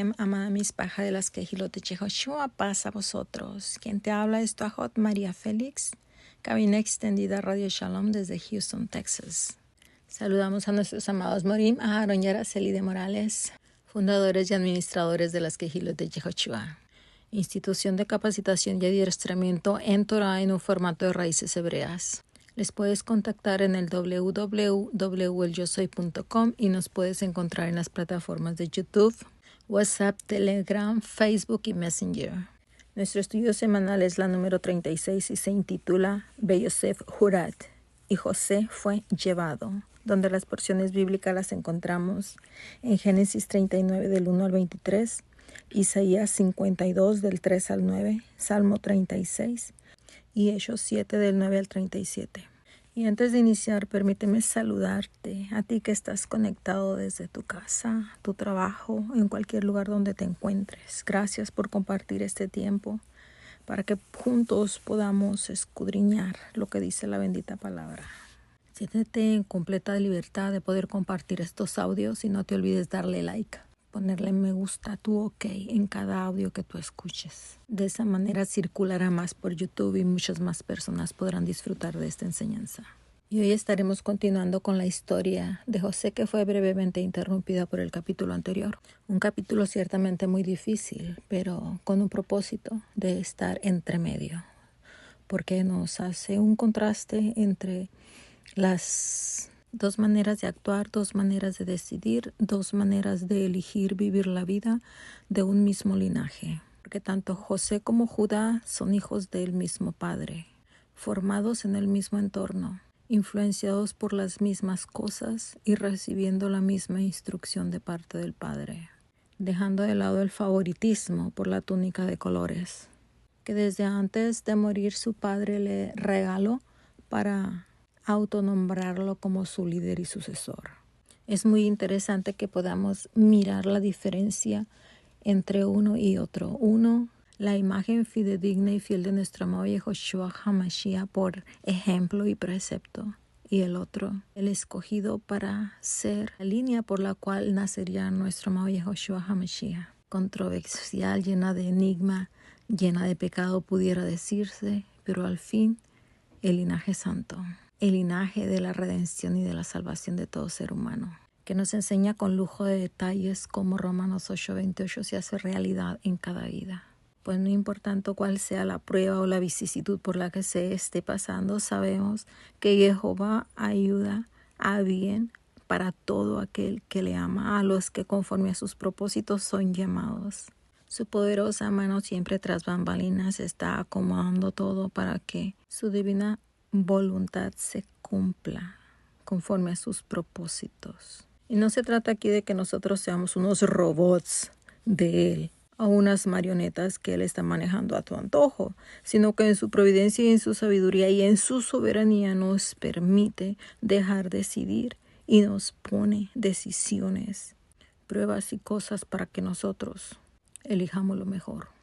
Shalem, amada mispaja de las Kehilot de Yehoshua, paz a vosotros. Quien te habla es tu ajot María Félix, cabina extendida Radio Shalom desde Houston, Texas. Saludamos a nuestros amados Morim, a Aaron y Araceli de Morales, fundadores y administradores de las Kehilot de Yehoshua, institución de capacitación y adiestramiento en Torah en un formato de raíces hebreas. Les puedes contactar en el www.elyosoy.com y nos puedes encontrar en las plataformas de YouTube, WhatsApp, Telegram, Facebook y Messenger. Nuestro estudio semanal es la número 36 y se intitula Beyosef Jurat y José fue llevado, donde las porciones bíblicas las encontramos en Génesis 39 del 1 al 23, Isaías 52 del 3 al 9, Salmo 36 y Hechos 7 del 9 al 37. Y antes de iniciar, permíteme saludarte a ti que estás conectado desde tu casa, tu trabajo, en cualquier lugar donde te encuentres. Gracias por compartir este tiempo para que juntos podamos escudriñar lo que dice la bendita palabra. Siéntete en completa libertad de poder compartir estos audios y no te olvides darle like, ponerle me gusta, tu ok en cada audio que tú escuches. De esa manera circulará más por YouTube y muchas más personas podrán disfrutar de esta enseñanza. Y hoy estaremos continuando con la historia de José, que fue brevemente interrumpida por el capítulo anterior. Un capítulo ciertamente muy difícil, pero con un propósito de estar entre medio, porque nos hace un contraste entre las dos maneras de actuar, dos maneras de decidir, dos maneras de elegir vivir la vida de un mismo linaje. Porque tanto José como Judá son hijos del mismo padre, formados en el mismo entorno, influenciados por las mismas cosas y recibiendo la misma instrucción de parte del padre, dejando de lado el favoritismo por la túnica de colores, que desde antes de morir su padre le regaló para autonombrarlo como su líder y sucesor. Es muy interesante que podamos mirar la diferencia entre uno y otro. Uno, la imagen fidedigna y fiel de nuestro amado Yehoshua HaMashiach por ejemplo y precepto. Y el otro, el escogido para ser la línea por la cual nacería nuestro amado Yehoshua HaMashiach. Controversial, llena de enigma, llena de pecado pudiera decirse, pero al fin el linaje santo. El linaje de la redención y de la salvación de todo ser humano, que nos enseña con lujo de detalles cómo Romanos 8:28 se hace realidad en cada vida. Pues no importando cuál sea la prueba o la vicisitud por la que se esté pasando, sabemos que Jehová ayuda a bien para todo aquel que le ama, a los que conforme a sus propósitos son llamados. Su poderosa mano siempre tras bambalinas está acomodando todo para que su divina voluntad se cumpla conforme a sus propósitos. Y no se trata aquí de que nosotros seamos unos robots de Él o unas marionetas que Él está manejando a tu antojo, sino que en su providencia y en su sabiduría y en su soberanía nos permite dejar decidir y nos pone decisiones, pruebas y cosas para que nosotros elijamos lo mejor.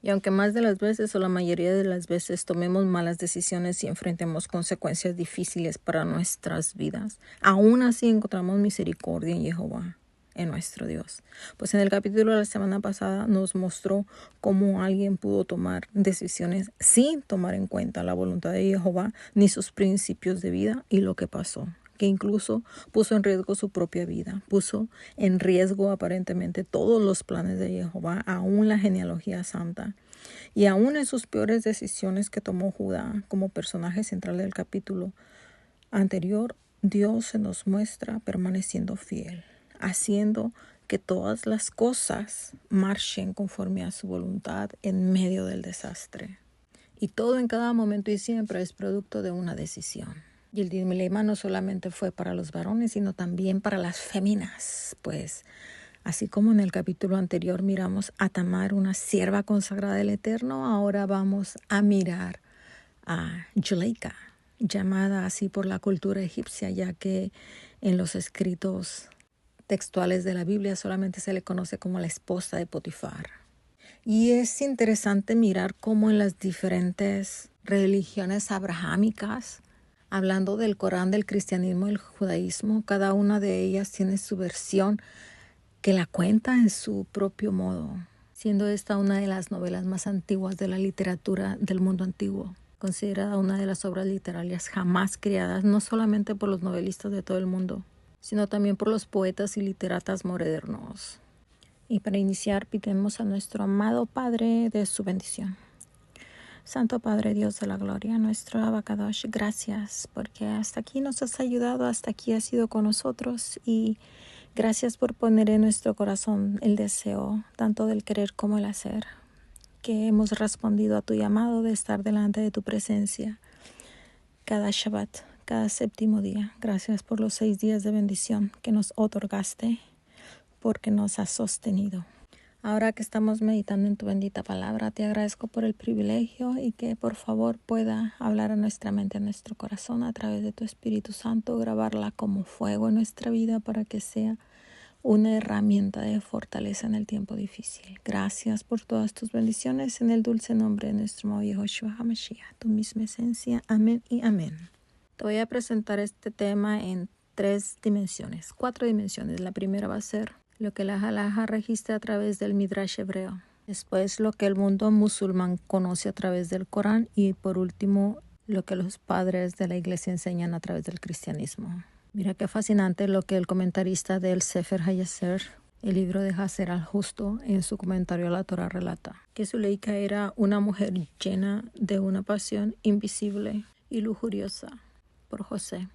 Y aunque más de las veces o la mayoría de las veces tomemos malas decisiones y enfrentemos consecuencias difíciles para nuestras vidas, aún así encontramos misericordia en Jehová, en nuestro Dios. Pues en el capítulo de la semana pasada nos mostró cómo alguien pudo tomar decisiones sin tomar en cuenta la voluntad de Jehová ni sus principios de vida y lo que pasó, que incluso puso en riesgo su propia vida, puso en riesgo aparentemente todos los planes de Jehová, aún la genealogía santa. Y aún en sus peores decisiones que tomó Judá como personaje central del capítulo anterior, Dios se nos muestra permaneciendo fiel, haciendo que todas las cosas marchen conforme a su voluntad en medio del desastre. Y todo en cada momento y siempre es producto de una decisión. Y el dilema no solamente fue para los varones, sino también para las féminas, pues así como en el capítulo anterior miramos a Tamar, una sierva consagrada del Eterno, ahora vamos a mirar a Zuleika, llamada así por la cultura egipcia, ya que en los escritos textuales de la Biblia solamente se le conoce como la esposa de Potifar. Y es interesante mirar cómo en las diferentes religiones abrahámicas, hablando del Corán, del cristianismo y el judaísmo, cada una de ellas tiene su versión que la cuenta en su propio modo, siendo esta una de las novelas más antiguas de la literatura del mundo antiguo, considerada una de las obras literarias jamás creadas, no solamente por los novelistas de todo el mundo, sino también por los poetas y literatas modernos. Y para iniciar, pidamos a nuestro amado Padre de su bendición. Santo Padre Dios de la gloria, nuestro Abacadosh, gracias porque hasta aquí nos has ayudado, hasta aquí has sido con nosotros y gracias por poner en nuestro corazón el deseo, tanto del querer como el hacer, que hemos respondido a tu llamado de estar delante de tu presencia cada Shabbat, cada séptimo día. Gracias por los 6 días de bendición que nos otorgaste, porque nos has sostenido. Ahora que estamos meditando en tu bendita palabra, te agradezco por el privilegio y que por favor pueda hablar a nuestra mente, a nuestro corazón a través de tu Espíritu Santo, grabarla como fuego en nuestra vida para que sea una herramienta de fortaleza en el tiempo difícil. Gracias por todas tus bendiciones en el dulce nombre de nuestro amado Yehoshua HaMashiach, tu misma esencia. Amén y amén. Te voy a presentar este tema en 4 dimensiones. La primera va a ser lo que la Halaja registra a través del Midrash hebreo. Después, lo que el mundo musulmán conoce a través del Corán. Y por último, lo que los padres de la iglesia enseñan a través del cristianismo. Mira qué fascinante lo que el comentarista del Sefer HaYaser, el libro de Hazer al Justo, en su comentario a la Torah relata que Zuleika era una mujer llena de una pasión invisible y lujuriosa por José.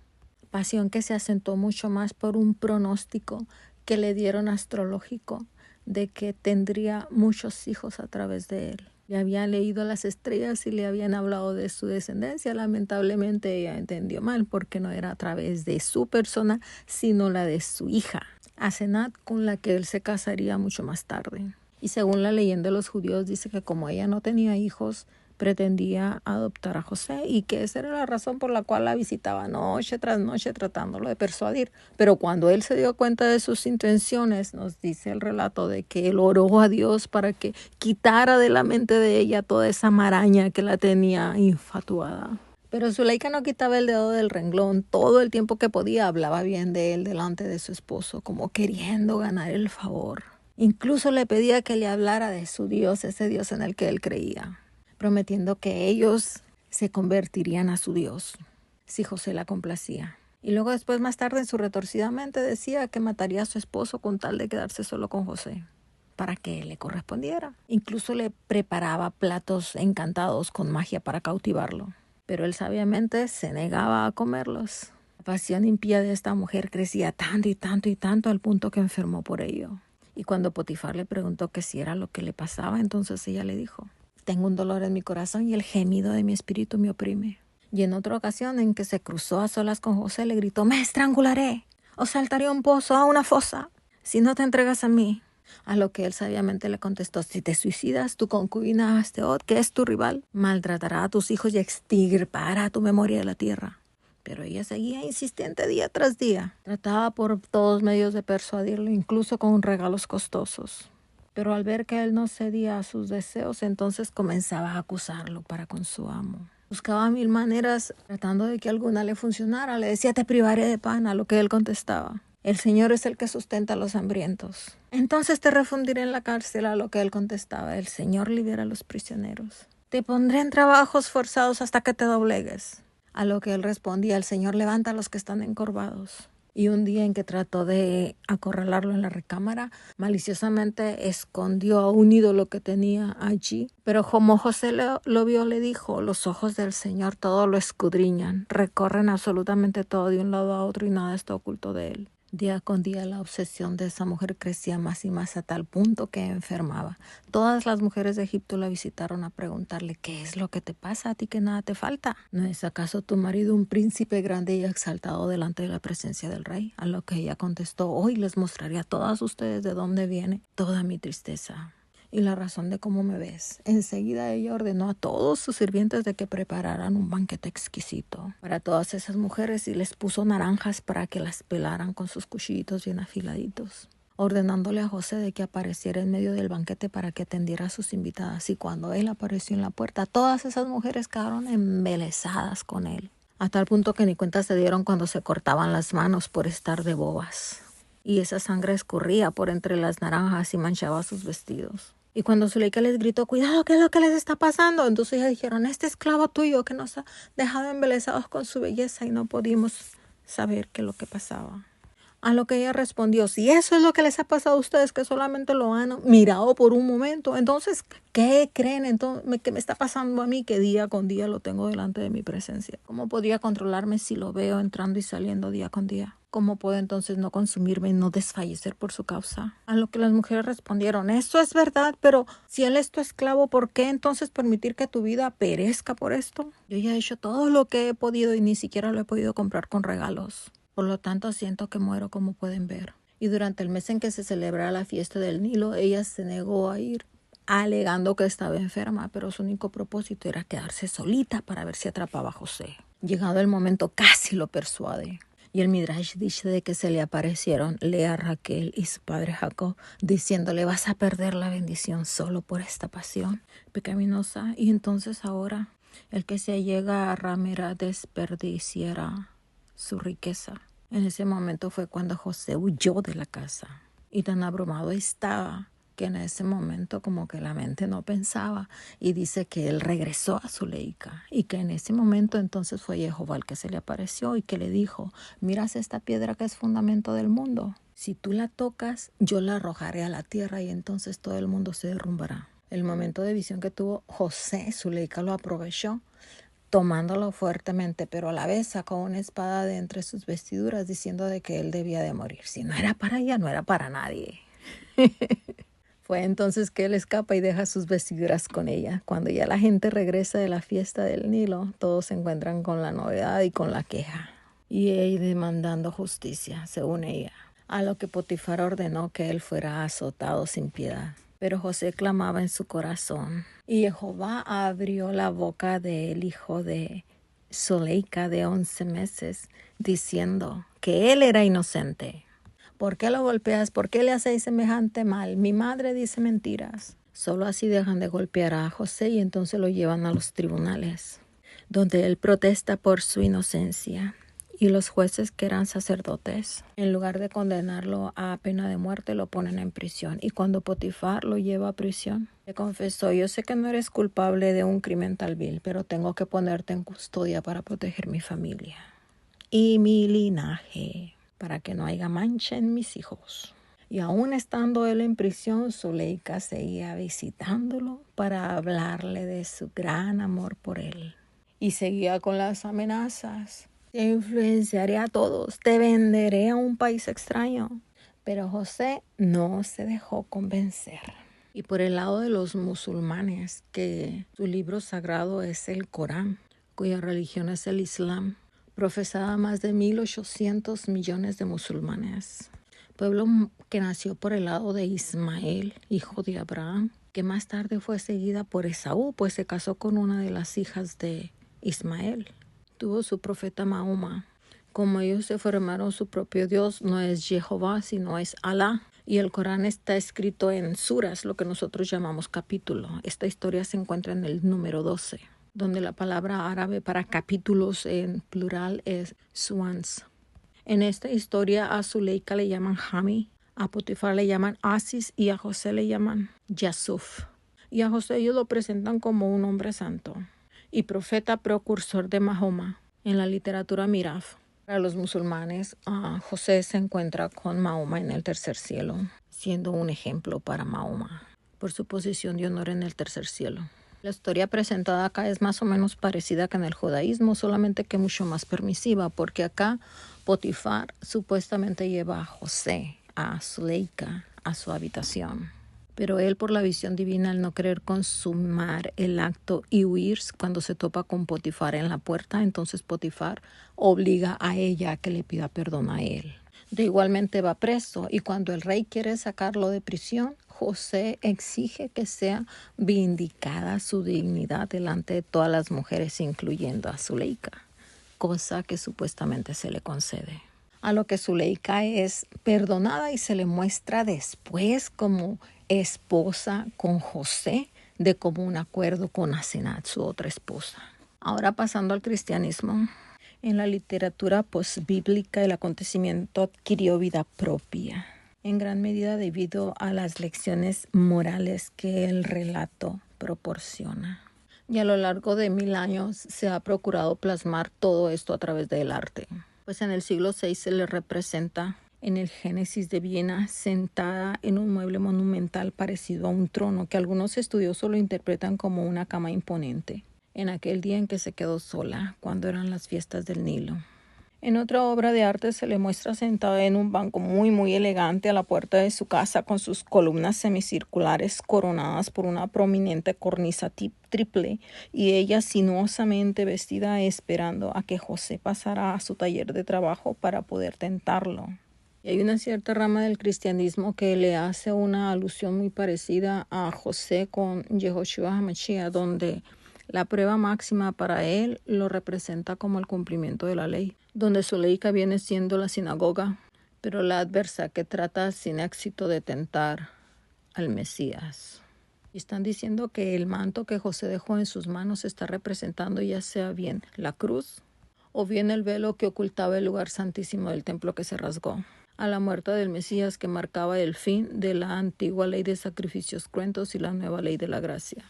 Pasión que se asentó mucho más por un pronóstico que le dieron astrológico de que tendría muchos hijos a través de él. Le habían leído las estrellas y le habían hablado de su descendencia. Lamentablemente ella entendió mal porque no era a través de su persona, sino la de su hija, Asenat, con la que él se casaría mucho más tarde. Y según la leyenda de los judíos dice que como ella no tenía hijos, pretendía adoptar a José y que esa era la razón por la cual la visitaba noche tras noche tratándolo de persuadir. Pero cuando él se dio cuenta de sus intenciones, nos dice el relato de que él oró a Dios para que quitara de la mente de ella toda esa maraña que la tenía infatuada. Pero Zuleika no quitaba el dedo del renglón. Todo el tiempo que podía hablaba bien de él delante de su esposo, como queriendo ganar el favor. Incluso le pedía que le hablara de su Dios, ese Dios en el que él creía, prometiendo que ellos se convertirían a su Dios si José la complacía. Y luego después, más tarde, en su retorcida mente decía que mataría a su esposo con tal de quedarse solo con José, para que le correspondiera. Incluso le preparaba platos encantados con magia para cautivarlo, pero él sabiamente se negaba a comerlos. La pasión impía de esta mujer crecía tanto y tanto y tanto al punto que enfermó por ello. Y cuando Potifar le preguntó que si era lo que le pasaba, entonces ella le dijo: tengo un dolor en mi corazón y el gemido de mi espíritu me oprime. Y en otra ocasión en que se cruzó a solas con José, le gritó: me estrangularé o saltaré a un pozo, a una fosa, si no te entregas a mí. A lo que él sabiamente le contestó: si te suicidas, tu concubina Asteot, que es tu rival, maltratará a tus hijos y extirpará tu memoria de la tierra. Pero ella seguía insistente día tras día. Trataba por todos medios de persuadirlo, incluso con regalos costosos. Pero al ver que él no cedía a sus deseos, entonces comenzaba a acusarlo para con su amo. Buscaba 1000 maneras tratando de que alguna le funcionara. Le decía: te privaré de pan, a lo que él contestaba: el Señor es el que sustenta a los hambrientos. Entonces te refundiré en la cárcel, a lo que él contestaba: el Señor libera a los prisioneros. Te pondré en trabajos forzados hasta que te doblegues. A lo que él respondía: el Señor levanta a los que están encorvados. Y un día en que trató de acorralarlo en la recámara, maliciosamente escondió a un ídolo que tenía allí. Pero como José lo vio, le dijo: los ojos del Señor todo lo escudriñan, recorren absolutamente todo de un lado a otro y nada está oculto de él. Día con día la obsesión de esa mujer crecía más y más a tal punto que enfermaba. Todas las mujeres de Egipto la visitaron a preguntarle: ¿qué es lo que te pasa a ti que nada te falta? ¿No es acaso tu marido un príncipe grande y exaltado delante de la presencia del rey? A lo que ella contestó: hoy les mostraré a todas ustedes de dónde viene toda mi tristeza y la razón de cómo me ves. Enseguida ella ordenó a todos sus sirvientes de que prepararan un banquete exquisito para todas esas mujeres y les puso naranjas para que las pelaran con sus cuchillitos bien afiladitos, ordenándole a José de que apareciera en medio del banquete para que atendiera a sus invitadas. Y cuando él apareció en la puerta, todas esas mujeres quedaron embelesadas con él, a tal punto que ni cuenta se dieron cuando se cortaban las manos por estar de bobas. y esa sangre escurría por entre las naranjas y manchaba sus vestidos. Y cuando Zuleika les gritó, cuidado, ¿qué es lo que les está pasando? Entonces ellas dijeron, este esclavo tuyo que nos ha dejado embelesados con su belleza y no pudimos saber qué es lo que pasaba. A lo que ella respondió, si eso es lo que les ha pasado a ustedes, que solamente lo han mirado por un momento, entonces, ¿qué creen entonces que me está pasando a mí que día con día lo tengo delante de mi presencia? ¿Cómo podría controlarme si lo veo entrando y saliendo día con día? ¿Cómo puedo entonces no consumirme y no desfallecer por su causa? A lo que las mujeres respondieron, esto es verdad, pero si él es tu esclavo, ¿por qué entonces permitir que tu vida perezca por esto? Yo ya he hecho todo lo que he podido y ni siquiera lo he podido comprar con regalos. Por lo tanto, siento que muero, como pueden ver. Y durante el mes en que se celebraba la fiesta del Nilo, ella se negó a ir, alegando que estaba enferma, pero su único propósito era quedarse solita para ver si atrapaba a José. Llegado el momento, casi lo persuade. Y el Midrash dice de que se le aparecieron Lea, Raquel y su padre Jacob, diciéndole, vas a perder la bendición solo por esta pasión pecaminosa. Y entonces ahora, el que se llega a Ramera desperdiciará su riqueza. En ese momento fue cuando José huyó de la casa y tan abrumado estaba que en ese momento como que la mente no pensaba y dice que él regresó a Zuleika y que en ese momento entonces fue Jehová el que se le apareció y que le dijo, miras esta piedra que es fundamento del mundo, si tú la tocas yo la arrojaré a la tierra y entonces todo el mundo se derrumbará. El momento de visión que tuvo José, Zuleika lo aprovechó tomándolo fuertemente, pero a la vez sacó una espada de entre sus vestiduras diciendo de que él debía de morir. Si no era para ella, no era para nadie. Fue entonces que él escapa y deja sus vestiduras con ella. Cuando ya la gente regresa de la fiesta del Nilo, todos se encuentran con la novedad y con la queja. Y ella demandando justicia, según ella. A lo que Potifar ordenó que él fuera azotado sin piedad. Pero José clamaba en su corazón, y Jehová abrió la boca del hijo de Zuleika de 11 meses, diciendo que él era inocente. ¿Por qué lo golpeas? ¿Por qué le hacéis semejante mal? Mi madre dice mentiras. Solo así dejan de golpear a José y entonces lo llevan a los tribunales, donde él protesta por su inocencia. Y los jueces, que eran sacerdotes, en lugar de condenarlo a pena de muerte, lo ponen en prisión. Y cuando Potifar lo lleva a prisión, le confesó, yo sé que no eres culpable de un crimen tal vil, pero tengo que ponerte en custodia para proteger mi familia y mi linaje, para que no haya mancha en mis hijos. Y aún estando él en prisión, Zuleika seguía visitándolo para hablarle de su gran amor por él. Y seguía con las amenazas. Te influenciaré a todos, te venderé a un país extraño. Pero José no se dejó convencer. Y por el lado de los musulmanes, que su libro sagrado es el Corán, cuya religión es el Islam, profesada más de 1.800 millones de musulmanes. Pueblo que nació por el lado de Ismael, hijo de Abraham, que más tarde fue seguida por Esaú, pues se casó con una de las hijas de Ismael. Tuvo su profeta Mahoma. Como ellos se formaron su propio Dios, no es Jehová, sino es Alá. Y el Corán está escrito en suras, lo que nosotros llamamos capítulo. Esta historia se encuentra en el número 12, donde la palabra árabe para capítulos en plural es suans. En esta historia a Zuleika le llaman Hami, a Potifar le llaman Asis y a José le llaman Yasuf. Y a José ellos lo presentan como un hombre santo y profeta precursor de Mahoma en la literatura Miraf. Para los musulmanes, José se encuentra con Mahoma en el tercer cielo, siendo un ejemplo para Mahoma por su posición de honor en el tercer cielo. La historia presentada acá es más o menos parecida que en el judaísmo, solamente que mucho más permisiva, porque acá Potifar supuestamente lleva a José, a Zuleika, a su habitación. Pero él, por la visión divina, al no querer consumar el acto y huir cuando se topa con Potifar en la puerta, entonces Potifar obliga a ella a que le pida perdón a él. De igualmente va preso, y cuando el rey quiere sacarlo de prisión, José exige que sea vindicada su dignidad delante de todas las mujeres, incluyendo a Zuleika, cosa que supuestamente se le concede. A lo que Zuleika es perdonada y se le muestra después como esposa con José de común acuerdo con Asenat, su otra esposa. Ahora pasando al cristianismo. En la literatura postbíblica el acontecimiento adquirió vida propia, en gran medida debido a las lecciones morales que el relato proporciona. Y a lo largo de 1000 años se ha procurado plasmar todo esto a través del arte. Pues en el siglo VI se le representa en el Génesis de Viena sentada en un mueble monumental parecido a un trono, que algunos estudiosos lo interpretan como una cama imponente, en aquel día en que se quedó sola, cuando eran las fiestas del Nilo. En otra obra de arte se le muestra sentada en un banco muy elegante a la puerta de su casa, con sus columnas semicirculares coronadas por una prominente cornisa triple, y ella sinuosamente vestida esperando a que José pasara a su taller de trabajo para poder tentarlo. Y hay una cierta rama del cristianismo que le hace una alusión muy parecida a José con Yehoshua HaMashiach, donde la prueba máxima para él lo representa como el cumplimiento de la ley, donde su ley viene siendo la sinagoga, pero la adversa que trata sin éxito de tentar al Mesías. Y están diciendo que el manto que José dejó en sus manos está representando ya sea bien la cruz o bien el velo que ocultaba el lugar santísimo del templo que se rasgó a la muerte del Mesías, que marcaba el fin de la antigua ley de sacrificios cruentos y la nueva ley de la gracia,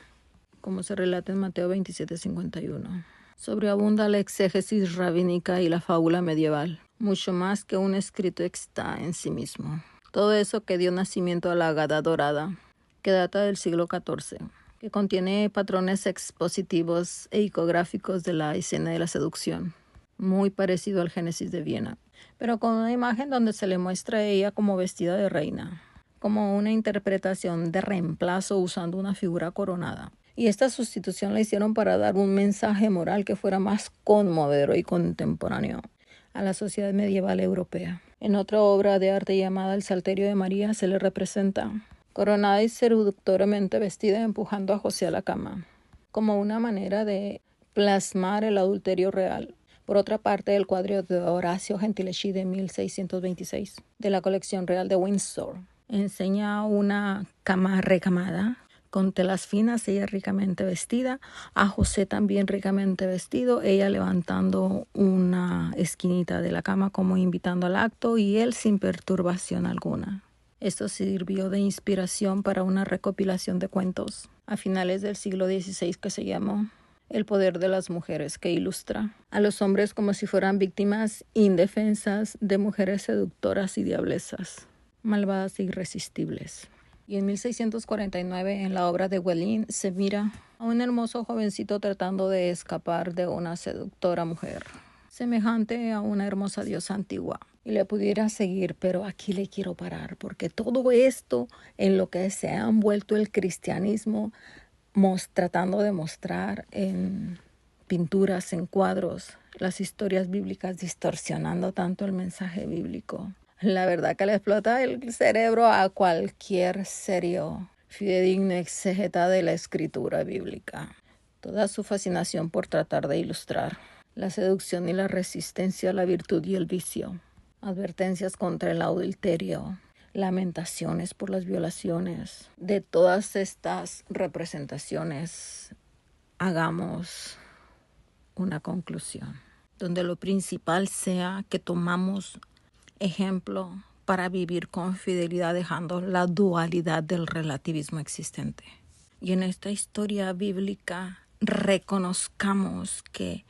como se relata en Mateo 27:51. Sobreabunda la exégesis rabínica y la fábula medieval, mucho más que un escrito está en sí mismo. Todo eso que dio nacimiento a la Agada Dorada, que data del siglo XIV, que contiene patrones expositivos e icográficos de la escena de la seducción, muy parecido al Génesis de Viena, pero con una imagen donde se le muestra a ella como vestida de reina, como una interpretación de reemplazo usando una figura coronada. Y esta sustitución la hicieron para dar un mensaje moral que fuera más conmovedor y contemporáneo a la sociedad medieval europea. En otra obra de arte llamada El Salterio de María se le representa coronada y seductoramente vestida, empujando a José a la cama, como una manera de plasmar el adulterio real. Por otra parte, el cuadro de Horacio Gentileschi de 1626, de la colección real de Windsor, enseña una cama recamada, con telas finas, ella ricamente vestida, a José también ricamente vestido, ella levantando una esquinita de la cama como invitando al acto y él sin perturbación alguna. Esto sirvió de inspiración para una recopilación de cuentos a finales del siglo XVI que se llamó El poder de las mujeres, que ilustra a los hombres como si fueran víctimas indefensas de mujeres seductoras y diablesas, malvadas e irresistibles. Y en 1649, en la obra de Welin, se mira a un hermoso jovencito tratando de escapar de una seductora mujer, semejante a una hermosa diosa antigua. Y le pudiera seguir, pero aquí le quiero parar, porque todo esto en lo que se ha envuelto el cristianismo, tratando de mostrar en pinturas, en cuadros, las historias bíblicas, distorsionando tanto el mensaje bíblico. La verdad que le explota el cerebro a cualquier serio fidedigno exégeta de la escritura bíblica. Toda su fascinación por tratar de ilustrar la seducción y la resistencia a la virtud y el vicio, advertencias contra el adulterio, lamentaciones por las violaciones. De todas estas representaciones, hagamos una conclusión, donde lo principal sea que tomamos ejemplo para vivir con fidelidad, dejando la dualidad del relativismo existente. Y en esta historia bíblica reconozcamos que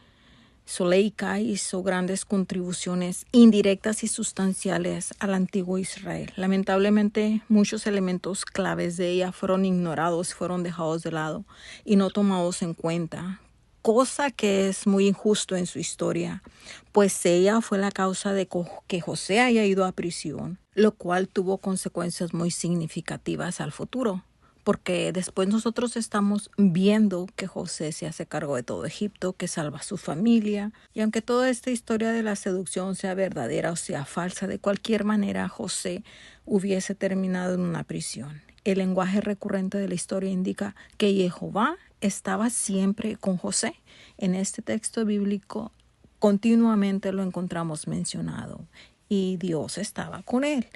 Zuleika hizo grandes contribuciones indirectas y sustanciales al antiguo Israel. Lamentablemente, muchos elementos claves de ella fueron ignorados, fueron dejados de lado y no tomados en cuenta, cosa que es muy injusto en su historia, pues ella fue la causa de que José haya ido a prisión, lo cual tuvo consecuencias muy significativas al futuro. Porque después nosotros estamos viendo que José se hace cargo de todo Egipto, que salva a su familia. Y aunque toda esta historia de la seducción sea verdadera o sea falsa, de cualquier manera José hubiese terminado en una prisión. El lenguaje recurrente de la historia indica que Jehová estaba siempre con José. En este texto bíblico continuamente lo encontramos mencionado. Y Dios estaba con él.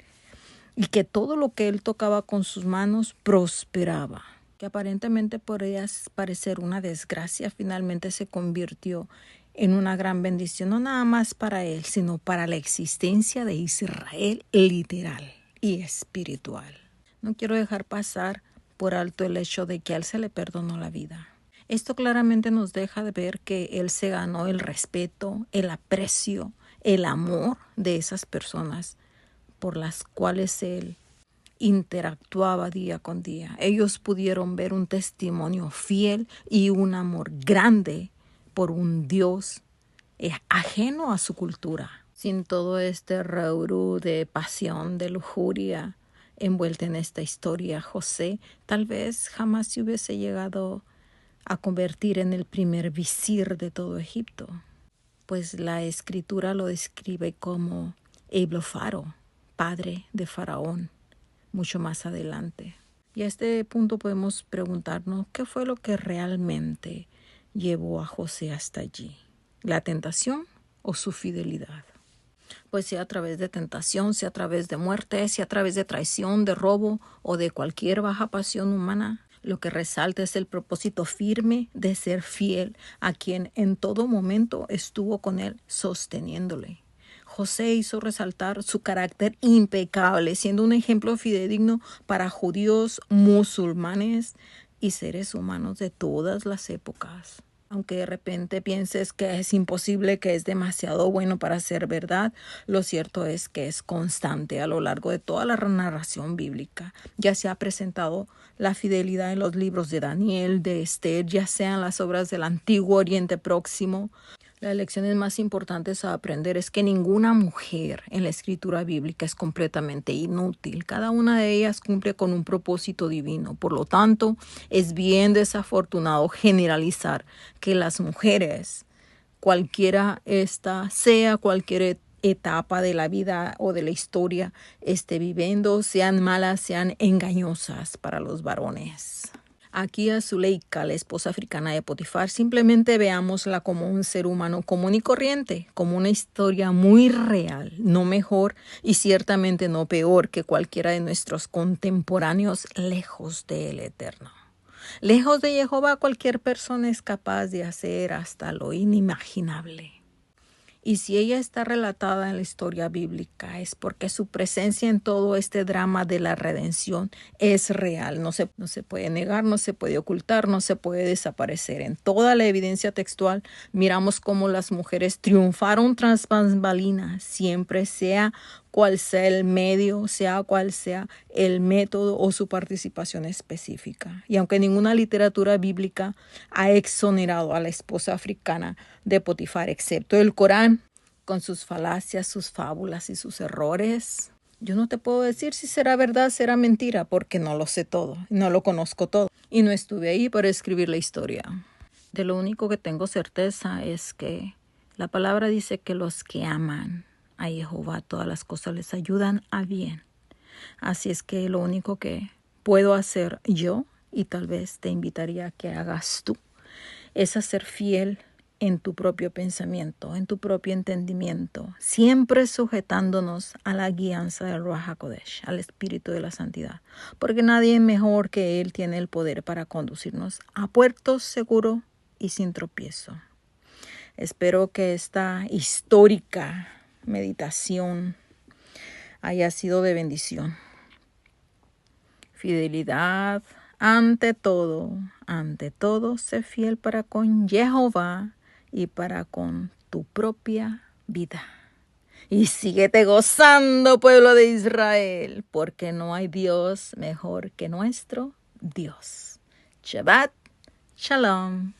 Y que todo lo que él tocaba con sus manos prosperaba. que aparentemente podría parecer una desgracia, finalmente se convirtió en una gran bendición, no nada más para él, sino para la existencia de Israel literal y espiritual. No quiero dejar pasar por alto el hecho de que a él se le perdonó la vida. Esto claramente nos deja de ver que él se ganó el respeto, el aprecio, el amor de esas personas por las cuales él interactuaba día con día. Ellos pudieron ver un testimonio fiel y un amor grande por un Dios ajeno a su cultura. Sin todo este reurú de pasión, de lujuria envuelta en esta historia, José tal vez jamás se hubiese llegado a convertir en el primer visir de todo Egipto, pues la escritura lo describe como Eblofaro, padre de Faraón, mucho más adelante. Y a este punto podemos preguntarnos qué fue lo que realmente llevó a José hasta allí, la tentación o su fidelidad. Pues sea a través de tentación, sea a través de muerte, sea a través de traición, de robo o de cualquier baja pasión humana, lo que resalta es el propósito firme de ser fiel a quien en todo momento estuvo con él sosteniéndole. José hizo resaltar su carácter impecable, siendo un ejemplo fidedigno para judíos, musulmanes y seres humanos de todas las épocas. Aunque de repente pienses que es imposible, que es demasiado bueno para ser verdad, lo cierto es que es constante a lo largo de toda la narración bíblica. Ya se ha presentado la fidelidad en los libros de Daniel, de Esther, ya sean las obras del Antiguo Oriente Próximo. Las lecciones más importantes a aprender es que ninguna mujer en la escritura bíblica es completamente inútil. Cada una de ellas cumple con un propósito divino. Por lo tanto, es bien desafortunado generalizar que las mujeres, cualquiera sea cualquier etapa de la vida o de la historia esté viviendo, sean malas, sean engañosas para los varones. Aquí a Zuleika, la esposa africana de Potifar, simplemente veámosla como un ser humano común y corriente, como una historia muy real, no mejor y ciertamente no peor que cualquiera de nuestros contemporáneos lejos del Eterno. Lejos de Jehová, cualquier persona es capaz de hacer hasta lo inimaginable. Y si ella está relatada en la historia bíblica es porque su presencia en todo este drama de la redención es real. No se puede negar, no se puede ocultar, no se puede desaparecer. En toda la evidencia textual miramos cómo las mujeres triunfaron tras bambalinas, siempre sea cual sea el medio, sea cual sea el método o su participación específica. Y aunque ninguna literatura bíblica ha exonerado a la esposa africana de Potifar, excepto el Corán, con sus falacias, sus fábulas y sus errores, yo no te puedo decir si será verdad, será mentira, porque no lo sé todo, no lo conozco todo, y no estuve ahí para escribir la historia. De lo único que tengo certeza es que la palabra dice que los que aman a Jehová, todas las cosas les ayudan a bien. Así es que lo único que puedo hacer yo, y tal vez te invitaría a que hagas tú, es a ser fiel en tu propio pensamiento, en tu propio entendimiento, siempre sujetándonos a la guianza del Ruach HaKodesh, al Espíritu de la Santidad, porque nadie mejor que Él tiene el poder para conducirnos a puerto seguro y sin tropiezo. Espero que esta histórica meditación haya sido de bendición. Fidelidad ante todo, sé fiel para con Jehová y para con tu propia vida. Y síguete gozando, pueblo de Israel, porque no hay Dios mejor que nuestro Dios. Shabbat Shalom.